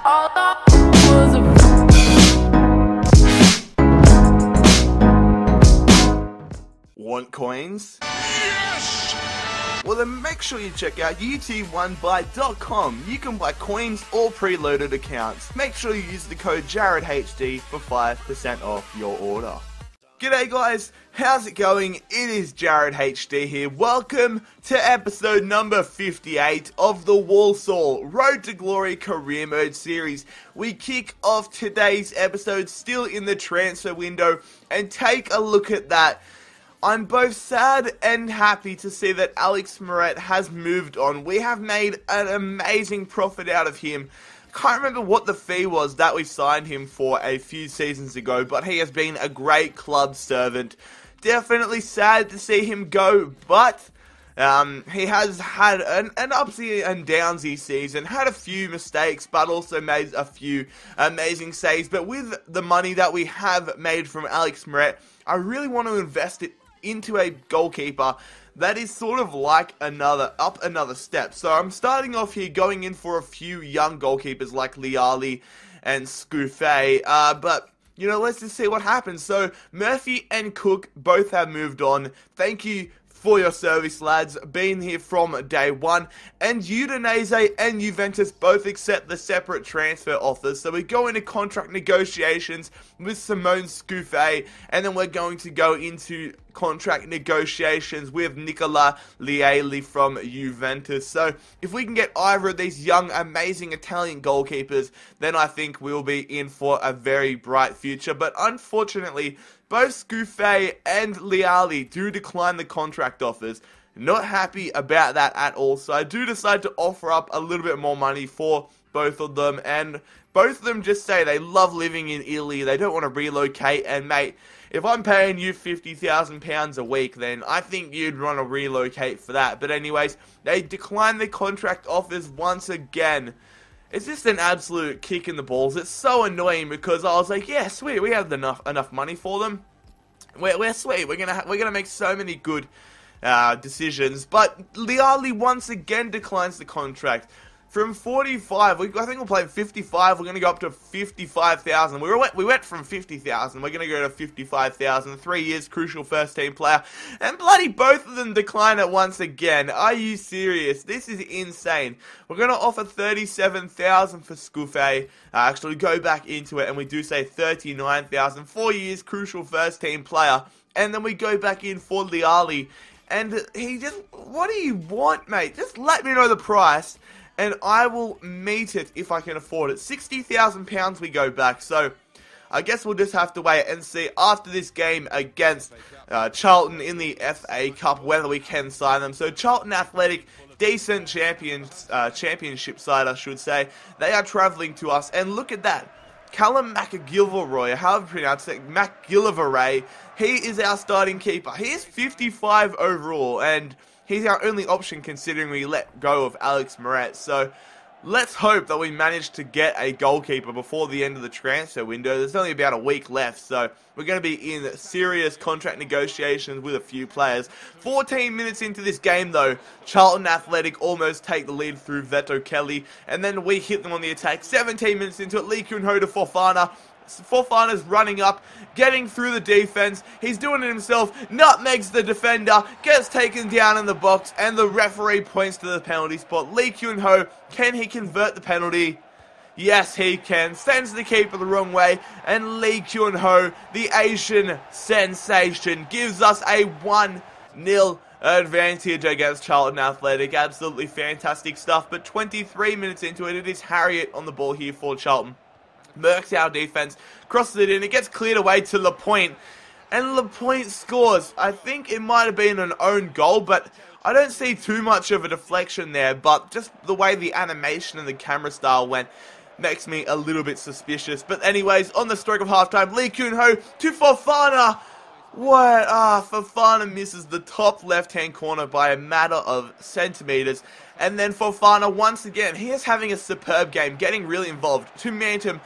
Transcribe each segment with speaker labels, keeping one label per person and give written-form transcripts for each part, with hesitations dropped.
Speaker 1: Want coins? Yes! Well then make sure you check out ut1buy.com. You can buy coins or preloaded accounts. Make sure you use the code JarradHD for 5% off your order. G'day guys, how's it going? It is JarradHD here. Welcome to episode number 58 of the Walsall Road to Glory Career Mode series. We kick off today's episode still in the transfer window and take a look at that. I'm both sad and happy to see that Alex Moret has moved on. We have made an amazing profit out of him. Can't remember what the fee was that we signed him for a few seasons ago, but he has been a great club servant. Definitely sad to see him go, but he has had an upsy and downsy season, had a few mistakes, but also made a few amazing saves. But with the money that we have made from Alex Moret, I really want to invest it into a goalkeeper that is sort of like another step. So I'm starting off here going in for a few young goalkeepers like Liali and Scouffet, but you know, let's just see what happens. So Murphy and Cook both have moved on. Thank you for your service, lads. Been here from day one. And Udinese and Juventus both accept the separate transfer offers. So we go into contract negotiations with Simone Scouffet, and then we're going to go into contract negotiations with Nicola Liali from Juventus. So if we can get either of these young, amazing Italian goalkeepers, then I think we'll be in for a very bright future. But unfortunately, both Scouffet and Liali do decline the contract offers. Not happy about that at all. So I do decide to offer up a little bit more money for both of them. And both of them just say they love living in Italy. They don't want to relocate. And mate, if I'm paying you £50,000 a week, then I think you'd want to relocate for that. But anyways, they decline the contract offers once again. It's just an absolute kick in the balls. It's so annoying because I was like, yeah, sweet, we have enough money for them. We're sweet. We're gonna make so many good decisions. But Liali once again declines the contract. From 45, I think we're playing 55. We're going to go up to 55,000. We went from 50,000. We're going to go to 55,000. 3 years, crucial first team player. And bloody both of them decline it once again. Are you serious? This is insane. We're going to offer 37,000 for Scouffet. Actually, go back into it and we do say 39,000. 4 years, crucial first team player. And then we go back in for Liali. And he just, what do you want, mate? Just let me know the price, and I will meet it if I can afford it. £60,000 we go back, so I guess we'll just have to wait and see after this game against Charlton in the FA Cup whether we can sign them. So Charlton Athletic, decent championship side I should say, they are travelling to us, and look at that. Callum McGilvray, however you pronounce it, McGilvray, he is our starting keeper. He is 55 overall, and he's our only option considering we let go of Alex Moret. So let's hope that we manage to get a goalkeeper before the end of the transfer window. There's only about a week left, so we're going to be in serious contract negotiations with a few players. 14 minutes into this game, though, Charlton Athletic almost take the lead through Veto Kelly, and then we hit them on the attack. 17 minutes into it, Lee Kun Ho to Fofana. Fofana's running up, getting through the defense. He's doing it himself, nutmegs the defender, gets taken down in the box, and the referee points to the penalty spot. Lee Kun Ho, can he convert the penalty? Yes, he can. Sends the keeper the wrong way, and Lee Kun Ho, the Asian sensation, gives us a 1-0 advantage against Charlton Athletic. Absolutely fantastic stuff, but 23 minutes into it, it is Harriet on the ball here for Charlton. Mercs our defense, crosses it in, it gets cleared away to Lapointe, and Lapointe scores. I think it might have been an own goal, but I don't see too much of a deflection there, but just the way the animation and the camera style went makes me a little bit suspicious. But anyways, on the stroke of halftime, Lee Kun Ho to Fofana. What? Fofana misses the top left-hand corner by a matter of centimetres. And then Fofana, once again, he is having a superb game, getting really involved. To Mantum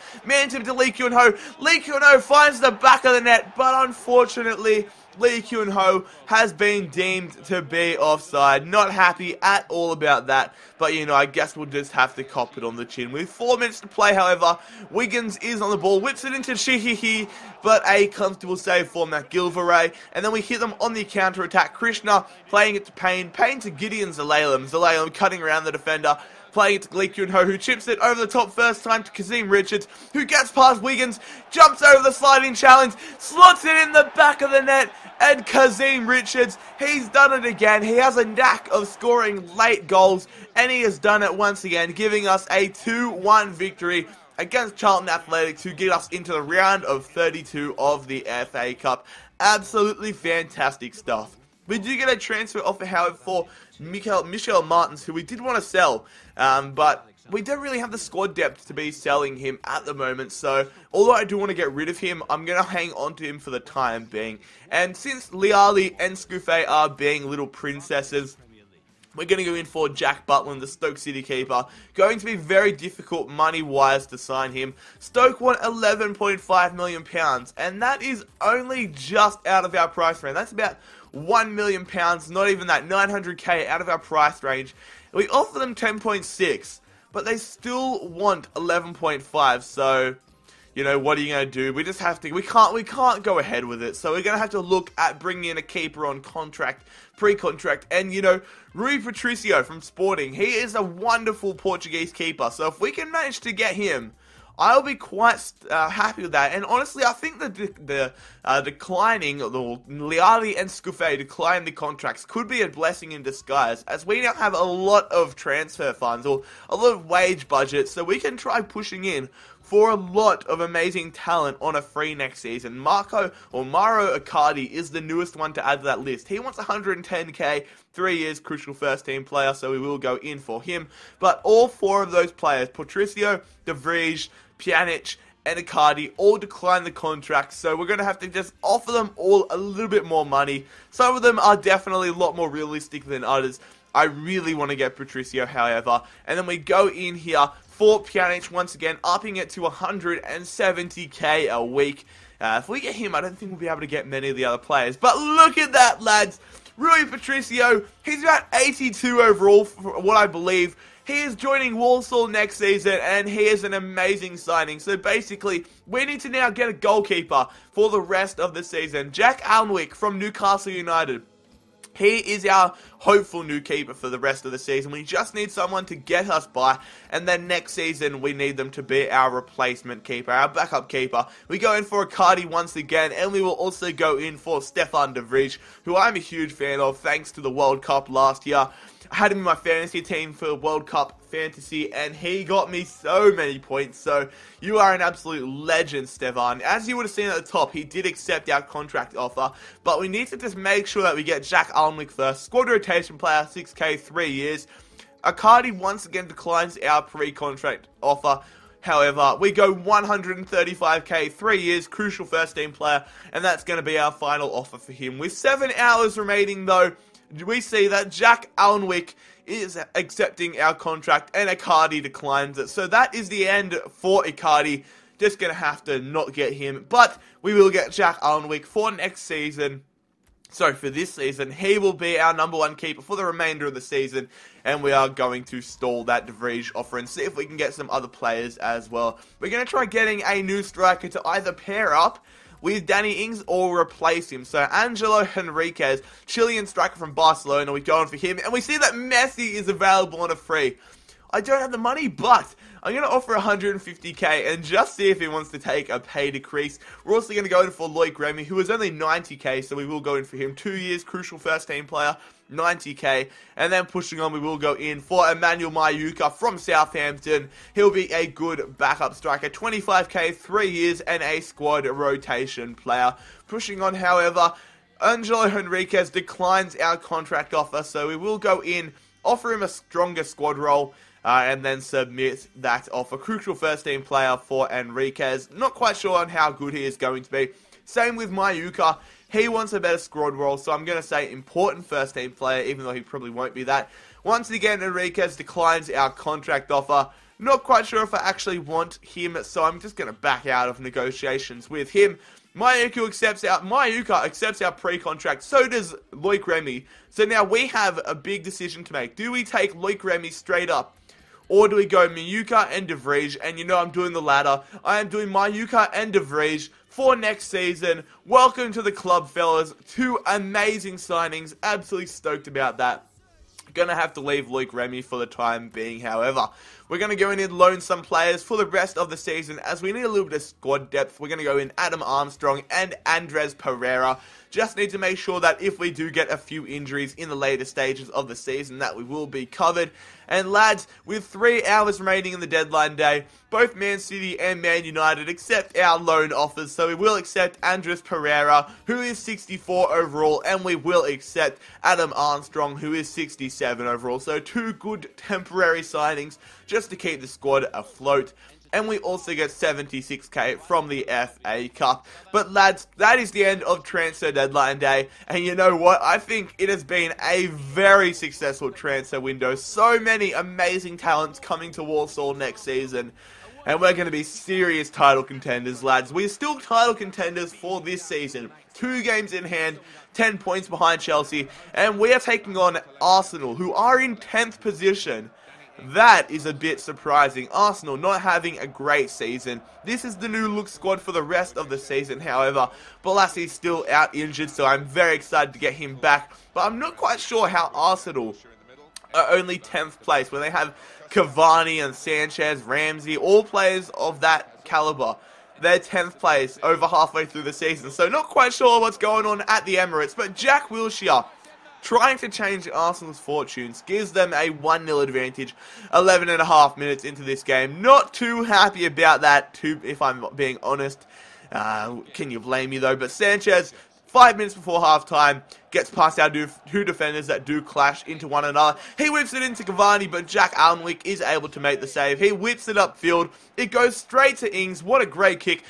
Speaker 1: to Lee Kyun-ho. Lee Kyun-ho finds the back of the net, but unfortunately, Lee Kyun-ho has been deemed to be offside. Not happy at all about that, but you know, I guess we'll just have to cop it on the chin. With 4 minutes to play, however, Wiggins is on the ball, whips it into Shihihi, but a comfortable save for McGilvray, and then we hit them on the counter-attack. Krishna playing it to Payne to Gideon Zelalem cutting around the defender, playing it to Lee Kyun-ho, who chips it over the top first time to Kazim Richards, who gets past Wiggins, jumps over the sliding challenge, slots it in the back of the net, and Kazim Richards, he's done it again. He has a knack of scoring late goals, and he has done it once again, giving us a 2-1 victory against Charlton Athletic to get us into the round of 32 of the FA Cup. Absolutely fantastic stuff. We do get a transfer offer, however, for Michel Martins, who we did want to sell, but we don't really have the squad depth to be selling him at the moment, so although I do want to get rid of him, I'm going to hang on to him for the time being. And since Liali and Scouffet are being little princesses, we're going to go in for Jack Butland, the Stoke City keeper. Going to be very difficult money-wise to sign him. Stoke want £11.5 million, and that is only just out of our price range. That's about £1 million, not even that, 900k out of our price range. We offer them 10.6, but they still want 11.5, so, you know, what are you going to do? We just have to, we can't go ahead with it, so we're going to have to look at bringing in a keeper on contract, pre-contract, and, you know, Rui Patricio from Sporting, he is a wonderful Portuguese keeper, so if we can manage to get him, I'll be quite happy with that. And honestly, I think the declining, the Liali and Scouffet declining the contracts could be a blessing in disguise, as we now have a lot of transfer funds, or a lot of wage budget, so we can try pushing in for a lot of amazing talent on a free next season. Maro Icardi is the newest one to add to that list. He wants 110k, 3 years, crucial first team player, so we will go in for him. But all 4 of those players, Patricio, De Vrij, Pjanic, and Icardi, all decline the contract, so we're going to have to just offer them all a little bit more money. Some of them are definitely a lot more realistic than others. I really want to get Patricio, however, and then we go in here for Pjanic once again, upping it to 170k a week. If we get him, I don't think we'll be able to get many of the other players, but look at that, lads. Rui Patricio, he's about 82 overall, for what I believe. He is joining Walsall next season, and he is an amazing signing. So basically, we need to now get a goalkeeper for the rest of the season. Jack Alnwick from Newcastle United. He is our hopeful new keeper for the rest of the season. We just need someone to get us by, and then next season we need them to be our replacement keeper, our backup keeper. We go in for Icardi once again, and we will also go in for Stefan De Vrij, who I'm a huge fan of thanks to the World Cup last year. I had him in my fantasy team for World Cup Fantasy, and he got me so many points. So you are an absolute legend, Stefan. As you would have seen at the top, he did accept our contract offer, but we need to just make sure that we get Jack Alnwick first. Squad rotation player, 6k, 3 years. Icardi once again declines our pre-contract offer. However, we go 135k, 3 years, crucial first team player, and that's going to be our final offer for him. With 7 hours remaining though, we see that Jack Alnwick is accepting our contract and Icardi declines it. So that is the end for Icardi. Just going to have to not get him. But we will get Jack Alnwick for next season. So for this season, he will be our #1 keeper for the remainder of the season. And we are going to stall that De Vrij offer and see if we can get some other players as well. We're going to try getting a new striker to either pair up with Danny Ings or replace him. So Angelo Henriquez, Chilean striker from Barcelona, we're going for him. And we see that Messi is available on a free. I don't have the money, but I'm going to offer 150k and just see if he wants to take a pay decrease. We're also going to go in for Loic Remy, who is only 90k, so we will go in for him. 2 years, crucial first team player, 90k. And then pushing on, we will go in for Emmanuel Mayuka from Southampton. He'll be a good backup striker, 25k, 3 years, and a squad rotation player. Pushing on, however, Angelo Henriquez declines our contract offer, so we will go in, offer him a stronger squad role, and then submit that offer. Crucial first team player for Enriquez. Not quite sure on how good he is going to be. Same with Mayuka. He wants a better squad role, so I'm going to say important first team player, even though he probably won't be that. Once again, Enriquez declines our contract offer. Not quite sure if I actually want him, so I'm just going to back out of negotiations with him. Mayuka accepts our pre-contract, so does Loic Remy. So now we have a big decision to make. Do we take Loic Remy straight up? Or do we go Mayuka and De Vrij? And you know I'm doing the latter. I am doing Mayuka and De Vrij for next season. Welcome to the club, fellas. 2 amazing signings. Absolutely stoked about that. Gonna have to leave Loic Remy for the time being, however. We're gonna go in and loan some players for the rest of the season as we need a little bit of squad depth. We're gonna go in Adam Armstrong and Andres Pereira. Just need to make sure that if we do get a few injuries in the later stages of the season, that we will be covered. And lads, with 3 hours remaining in the deadline day, both Man City and Man United accept our loan offers. So we will accept Andres Pereira, who is 64 overall, and we will accept Adam Armstrong, who is 67 overall. So 2 good temporary signings just to keep the squad afloat. And we also get 76k from the FA Cup. But lads, that is the end of transfer deadline day. And you know what? I think it has been a very successful transfer window. So many amazing talents coming to Walsall next season. And we're going to be serious title contenders, lads. We're still title contenders for this season. 2 games in hand, 10 points behind Chelsea. And we are taking on Arsenal, who are in 10th position. That is a bit surprising. Arsenal not having a great season. This is the new look squad for the rest of the season, however. Bolasie is still out injured, so I'm very excited to get him back. But I'm not quite sure how Arsenal are only 10th place when they have Cavani and Sanchez, Ramsey, all players of that caliber. They're 10th place over halfway through the season. So not quite sure what's going on at the Emirates, but Jack Wilshere trying to change Arsenal's fortunes, gives them a 1-0 advantage 11.5 minutes into this game. Not too happy about that, if I'm being honest. Can you blame me though? But Sanchez, 5 minutes before halftime, gets past our 2 defenders that do clash into one another. He whips it into Cavani, but Jack Alnwick is able to make the save. He whips it upfield. It goes straight to Ings. What a great kick.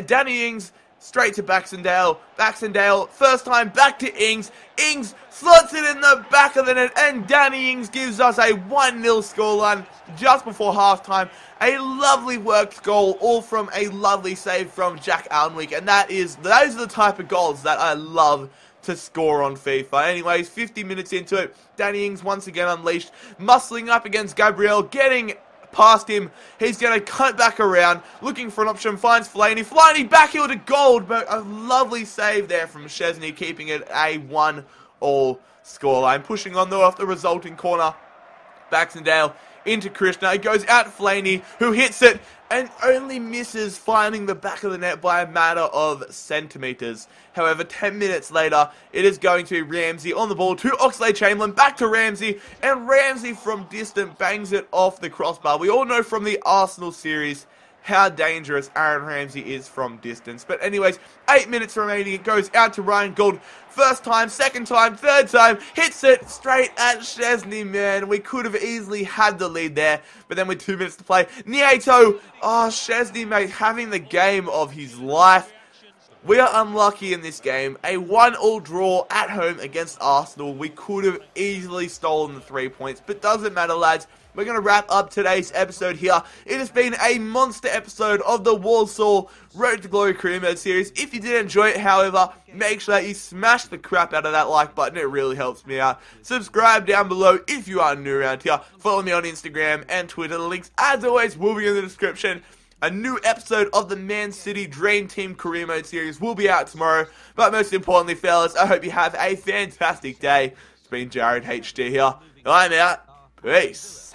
Speaker 1: Danny Ings straight to Baxendale. Baxendale, first time back to Ings. Ings slots it in the back of the net, and Danny Ings gives us a 1-0 scoreline just before halftime. A lovely worked goal, all from a lovely save from Jack Alnwick, and those are the type of goals that I love to score on FIFA. Anyways, 50 minutes into it, Danny Ings once again unleashed, muscling up against Gabriel, getting past him. He's going to cut back around, looking for an option, finds Fellaini. Fellaini backheel to gold, but a lovely save there from Szczesny, keeping it a 1-1 scoreline. Pushing on though off the resulting corner. Baxendale into Krishna. It goes out to Fellaini, who hits it and only misses, finding the back of the net by a matter of centimetres. However, 10 minutes later, it is going to be Ramsey on the ball to Oxlade-Chamberlain, back to Ramsey, and Ramsey from distant bangs it off the crossbar. We all know from the Arsenal series how dangerous Aaron Ramsey is from distance. But anyways, 8 minutes remaining, it goes out to Ryan Gould. First time, second time, third time, hits it straight at Szczesny, man. We could have easily had the lead there, but then with 2 minutes to play, Nieto, Szczesny, mate, having the game of his life. We are unlucky in this game. A 1-1 draw at home against Arsenal. We could have easily stolen the 3 points, but doesn't matter, lads. We're going to wrap up today's episode here. It has been a monster episode of the Walsall Road to Glory Career Mode series. If you did enjoy it, however, make sure that you smash the crap out of that like button. It really helps me out. Subscribe down below if you are new around here. Follow me on Instagram and Twitter. The links, as always, will be in the description. A new episode of the Man City Dream Team Career Mode series will be out tomorrow. But most importantly, fellas, I hope you have a fantastic day. It's been JarradHD here. I'm out. Peace.